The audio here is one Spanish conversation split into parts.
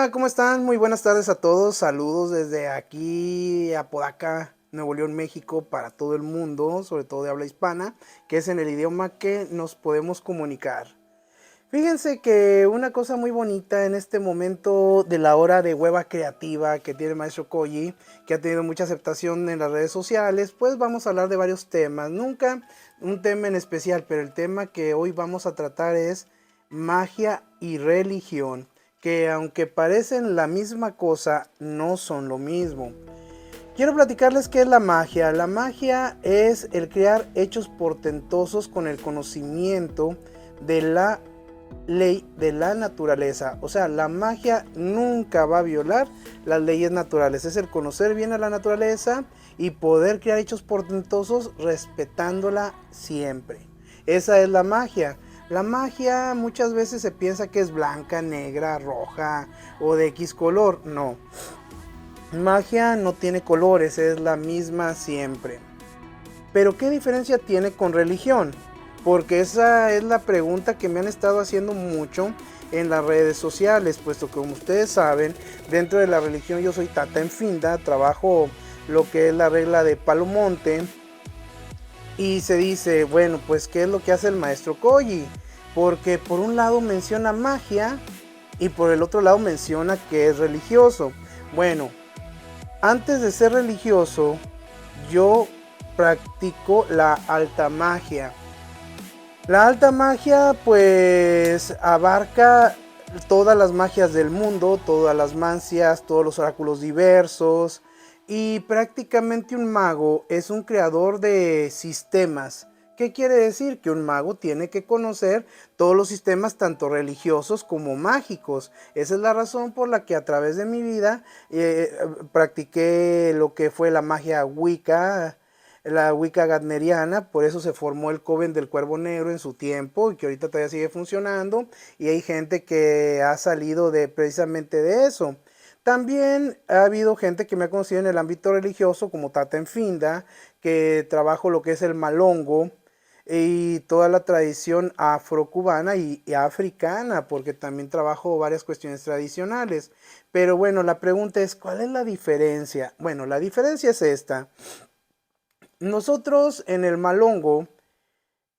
Hola, ¿cómo están? Muy buenas tardes a todos. Saludos desde aquí, Apodaca, Nuevo León, México, para todo el mundo, sobre todo de habla hispana, que es en el idioma que nos podemos comunicar. Fíjense que una cosa muy bonita en este momento de la hora de hueva creativa que tiene el maestro Koji, que ha tenido mucha aceptación en las redes sociales, pues vamos a hablar de varios temas. Nunca un tema en especial, pero el tema que hoy vamos a tratar es magia y religión, que aunque parecen la misma cosa, no son lo mismo. Quiero platicarles qué es la magia. La magia es el crear hechos portentosos con el conocimiento de la ley de la naturaleza. O sea, la magia nunca va a violar las leyes naturales. Es el conocer bien a la naturaleza y poder crear hechos portentosos respetándola siempre. Esa es la magia. La magia muchas veces se piensa que es blanca, negra, roja o de X color. No. Magia no tiene colores, es la misma siempre. Pero ¿qué diferencia tiene con religión? Porque esa es la pregunta que me han estado haciendo mucho en las redes sociales, puesto que como ustedes saben, dentro de la religión yo soy Tata en Finda, trabajo lo que es la regla de Palomonte, y se dice, bueno, pues ¿qué es lo que hace el maestro Koji? Porque por un lado menciona magia y por el otro lado menciona que es religioso. Bueno, antes de ser religioso, yo practico la alta magia. La alta magia pues abarca todas las magias del mundo, todas las mancias, todos los oráculos diversos, y prácticamente un mago es un creador de sistemas. ¿Qué quiere decir? Que un mago tiene que conocer todos los sistemas tanto religiosos como mágicos. Esa es la razón por la que a través de mi vida practiqué lo que fue la Wicca Gagneriana. Por eso se formó el Coven del Cuervo Negro en su tiempo y que ahorita todavía sigue funcionando, y hay gente que ha salido de precisamente de eso. También ha habido gente que me ha conocido en el ámbito religioso, como Tata en Finda, que trabajo lo que es el malongo y toda la tradición afrocubana y africana, porque también trabajo varias cuestiones tradicionales. Pero bueno, la pregunta es, ¿cuál es la diferencia? Bueno, la diferencia es esta. Nosotros en el malongo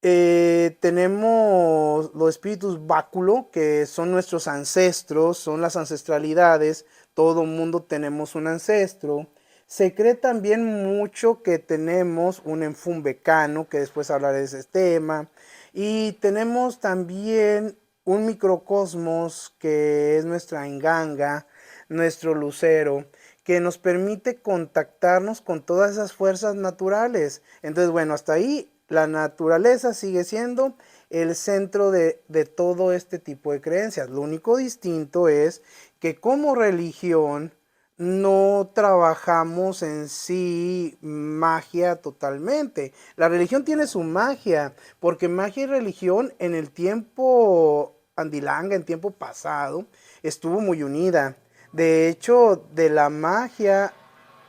tenemos los espíritus báculo, que son nuestros ancestros, son las ancestralidades. Todo mundo tenemos un ancestro. Se cree también mucho que tenemos un enfumbecano, que después hablaré de ese tema. Y tenemos también un microcosmos, que es nuestra enganga, nuestro lucero, que nos permite contactarnos con todas esas fuerzas naturales. Entonces, bueno, hasta ahí la naturaleza sigue siendo el centro de todo este tipo de creencias. Lo único distinto es que como religión no trabajamos en sí magia totalmente. La religión tiene su magia, porque magia y religión en el tiempo andilanga, en tiempo pasado, estuvo muy unida. De hecho, de la magia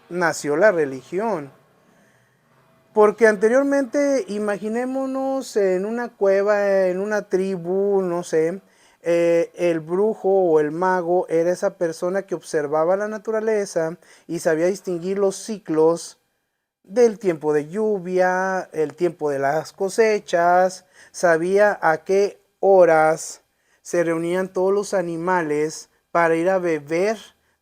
nació la religión. Porque anteriormente, imaginémonos en una cueva, en una tribu, no sé, el brujo o el mago era esa persona que observaba la naturaleza y sabía distinguir los ciclos del tiempo de lluvia, el tiempo de las cosechas, sabía a qué horas se reunían todos los animales para ir a beber,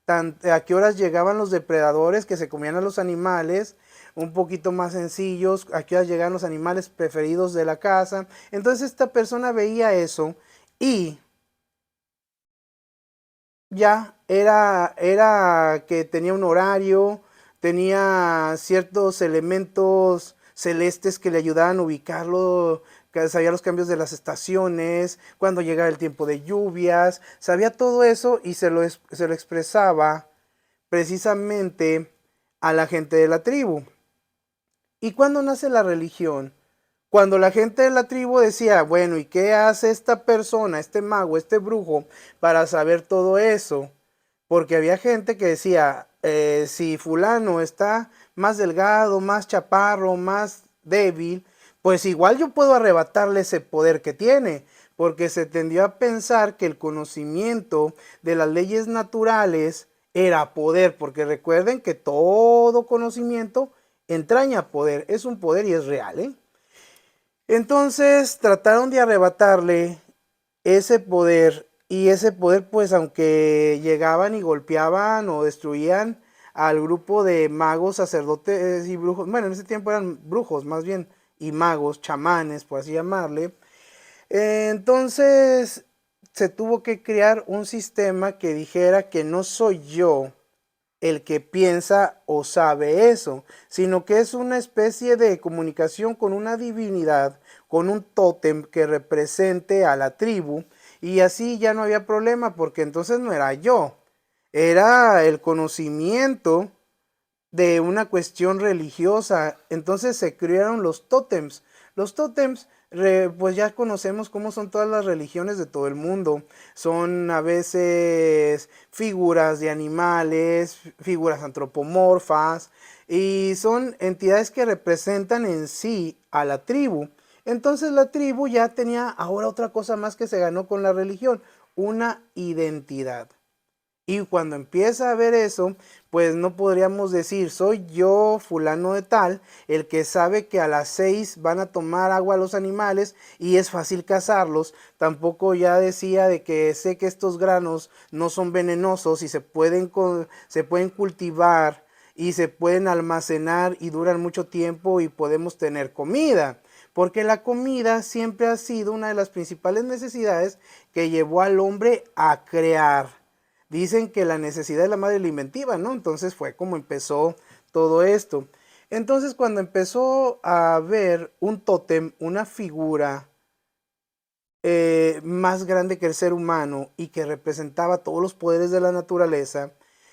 a qué horas llegaban los depredadores que se comían a los animales, un poquito más sencillos, a qué horas llegaban los animales preferidos de la casa. Entonces esta persona veía eso y ya era que tenía un horario, tenía ciertos elementos celestes que le ayudaban a ubicarlo, que sabía los cambios de las estaciones, cuando llegaba el tiempo de lluvias, sabía todo eso y se lo expresaba precisamente a la gente de la tribu. ¿Y cuándo nace la religión? Cuando la gente de la tribu decía, bueno, ¿y qué hace esta persona, este mago, este brujo, para saber todo eso? Porque había gente que decía, si fulano está más delgado, más chaparro, más débil, pues igual yo puedo arrebatarle ese poder que tiene, porque se tendió a pensar que el conocimiento de las leyes naturales era poder, porque recuerden que todo conocimiento entraña poder, es un poder y es real, ¿eh? Entonces trataron de arrebatarle ese poder y ese poder pues aunque llegaban y golpeaban o destruían al grupo de magos, sacerdotes y brujos, bueno en ese tiempo eran brujos más bien y magos, chamanes por así llamarle, entonces se tuvo que crear un sistema que dijera que no soy yo el que piensa o sabe eso, sino que es una especie de comunicación con una divinidad, con un tótem que represente a la tribu, y así ya no había problema, porque entonces no era yo, era el conocimiento de una cuestión religiosa. Entonces se crearon los tótems. Los tótems, pues ya conocemos cómo son todas las religiones de todo el mundo. Son a veces figuras de animales, figuras antropomorfas, y son entidades que representan en sí a la tribu. Entonces la tribu ya tenía ahora otra cosa más que se ganó con la religión, una identidad. Y cuando empieza a ver eso, pues no podríamos decir, soy yo, fulano de tal, el que sabe que a las 6 van a tomar agua los animales y es fácil cazarlos. Tampoco ya decía de que sé que estos granos no son venenosos y se pueden cultivar y se pueden almacenar y duran mucho tiempo y podemos tener comida. Porque la comida siempre ha sido una de las principales necesidades que llevó al hombre a crear. Dicen que la necesidad es la madre de la inventiva, ¿no? Entonces fue como empezó todo esto. Entonces cuando empezó a ver un tótem, una figura más grande que el ser humano y que representaba todos los poderes de la naturaleza,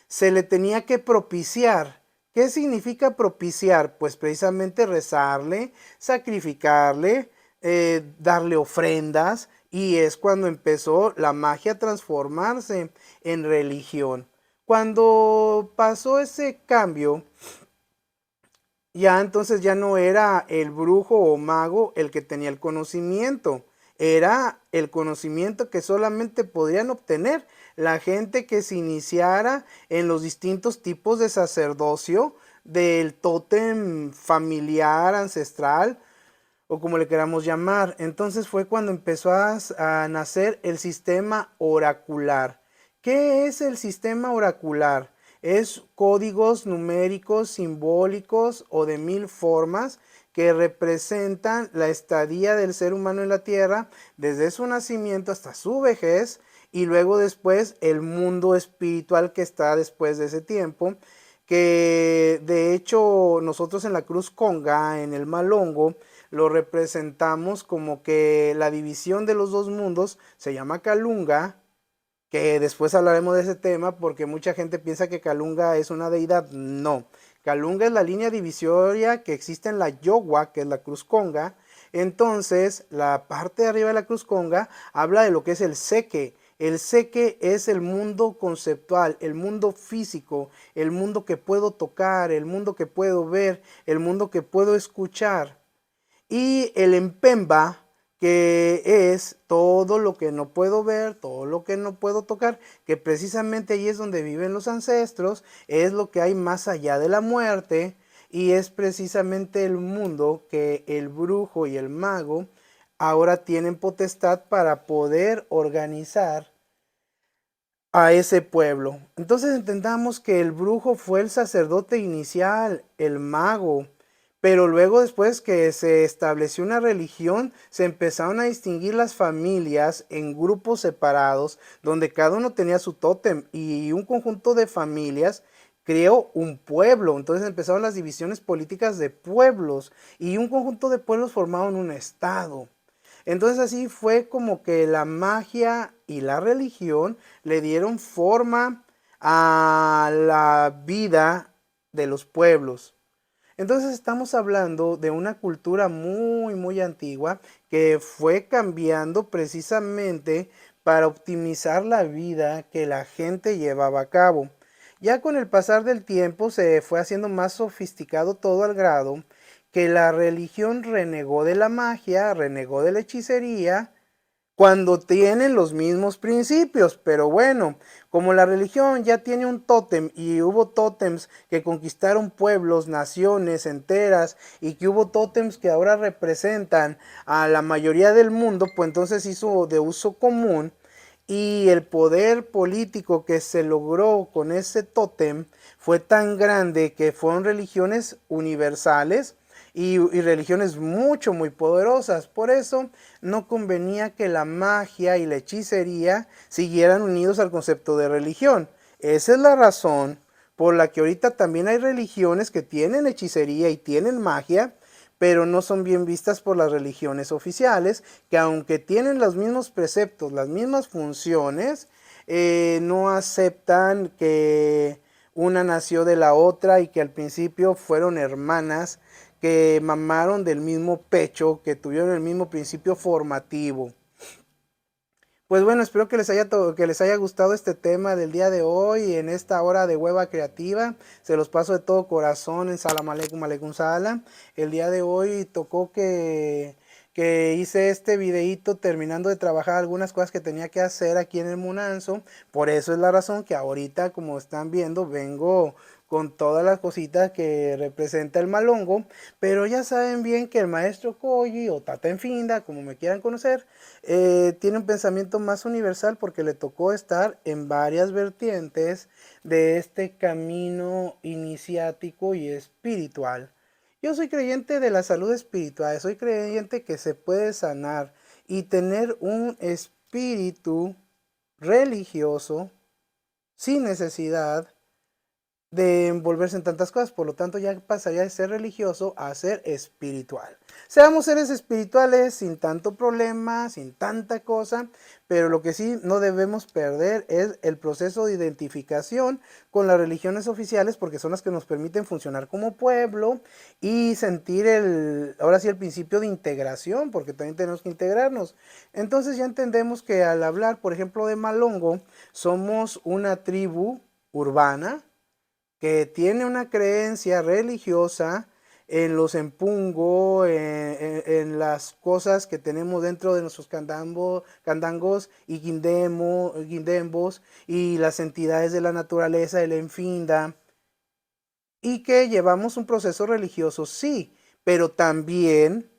se le tenía que propiciar. ¿Qué significa propiciar? Pues precisamente rezarle, sacrificarle, darle ofrendas, y es cuando empezó la magia a transformarse en religión. Cuando pasó ese cambio, ya entonces ya no era el brujo o mago el que tenía el conocimiento, era el conocimiento que solamente podían obtener la gente que se iniciara en los distintos tipos de sacerdocio del tótem familiar, ancestral o como le queramos llamar. Entonces fue cuando empezó a nacer el sistema oracular. ¿Qué es el sistema oracular? Es códigos numéricos, simbólicos o de mil formas que representan la estadía del ser humano en la tierra desde su nacimiento hasta su vejez y luego después el mundo espiritual que está después de ese tiempo, que de hecho nosotros en la Cruz Conga, en el Malongo, lo representamos como que la división de los dos mundos se llama Calunga, que después hablaremos de ese tema porque mucha gente piensa que Calunga es una deidad. No, Calunga es la línea divisoria que existe en la Yogua, que es la Cruz Conga. Entonces, la parte de arriba de la Cruz Conga habla de lo que es el Seque. El Seque es el mundo conceptual, el mundo físico, el mundo que puedo tocar, el mundo que puedo ver, el mundo que puedo escuchar. Y el empemba, que es todo lo que no puedo ver, todo lo que no puedo tocar, que precisamente ahí es donde viven los ancestros, es lo que hay más allá de la muerte, y es precisamente el mundo que el brujo y el mago ahora tienen potestad para poder organizar a ese pueblo. Entonces entendamos que el brujo fue el sacerdote inicial, el mago, pero luego después que se estableció una religión, se empezaron a distinguir las familias en grupos separados, donde cada uno tenía su tótem y un conjunto de familias creó un pueblo. Entonces empezaron las divisiones políticas de pueblos y un conjunto de pueblos formaron un estado. Entonces así fue como que la magia y la religión le dieron forma a la vida de los pueblos. Entonces estamos hablando de una cultura muy antigua que fue cambiando precisamente para optimizar la vida que la gente llevaba a cabo. Ya con el pasar del tiempo se fue haciendo más sofisticado todo al grado que la religión renegó de la magia, renegó de la hechicería, cuando tienen los mismos principios. Pero bueno, como la religión ya tiene un tótem y hubo tótems que conquistaron pueblos, naciones enteras, y que hubo tótems que ahora representan a la mayoría del mundo, pues entonces hizo de uso común, y el poder político que se logró con ese tótem fue tan grande que fueron religiones universales y religiones muy poderosas. Por eso no convenía que la magia y la hechicería siguieran unidos al concepto de religión. Esa es la razón por la que ahorita también hay religiones que tienen hechicería y tienen magia, pero no son bien vistas por las religiones oficiales, que aunque tienen los mismos preceptos, las mismas funciones, no aceptan que una nació de la otra y que al principio fueron hermanas que mamaron del mismo pecho, que tuvieron el mismo principio formativo. Pues bueno, espero que les haya gustado este tema del día de hoy en esta hora de hueva creativa. Se los paso de todo corazón en Salam Aleikum Aleikum Salam. El día de hoy tocó que hice este videíto terminando de trabajar algunas cosas que tenía que hacer aquí en el Munanzo. Por eso es la razón que ahorita, como están viendo, vengo con todas las cositas que representa el malongo, pero ya saben bien que el maestro Koji o Tata Enfinda, como me quieran conocer, tiene un pensamiento más universal porque le tocó estar en varias vertientes de este camino iniciático y espiritual. Yo soy creyente de la salud espiritual, soy creyente que se puede sanar y tener un espíritu religioso sin necesidad de envolverse en tantas cosas. Por lo tanto, ya pasaría de ser religioso a ser espiritual. Seamos seres espirituales sin tanto problema, sin tanta cosa, pero lo que sí no debemos perder es el proceso de identificación con las religiones oficiales, porque son las que nos permiten funcionar como pueblo y sentir ahora sí, el principio de integración, porque también tenemos que integrarnos. Entonces ya entendemos que al hablar, por ejemplo, de Malongo, somos una tribu urbana que tiene una creencia religiosa en los empungo, en las cosas que tenemos dentro de nuestros candangos y guindembos, y las entidades de la naturaleza, el enfinda, y que llevamos un proceso religioso, sí, pero también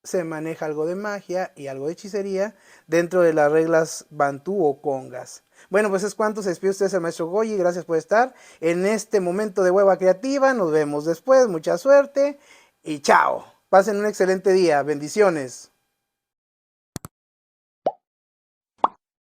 se maneja algo de magia y algo de hechicería dentro de las reglas bantú o congas. Bueno, pues es cuanto. Se despide usted, el maestro Goyi. Gracias por estar en este momento de hueva creativa. Nos vemos después. Mucha suerte y chao. Pasen un excelente día. Bendiciones.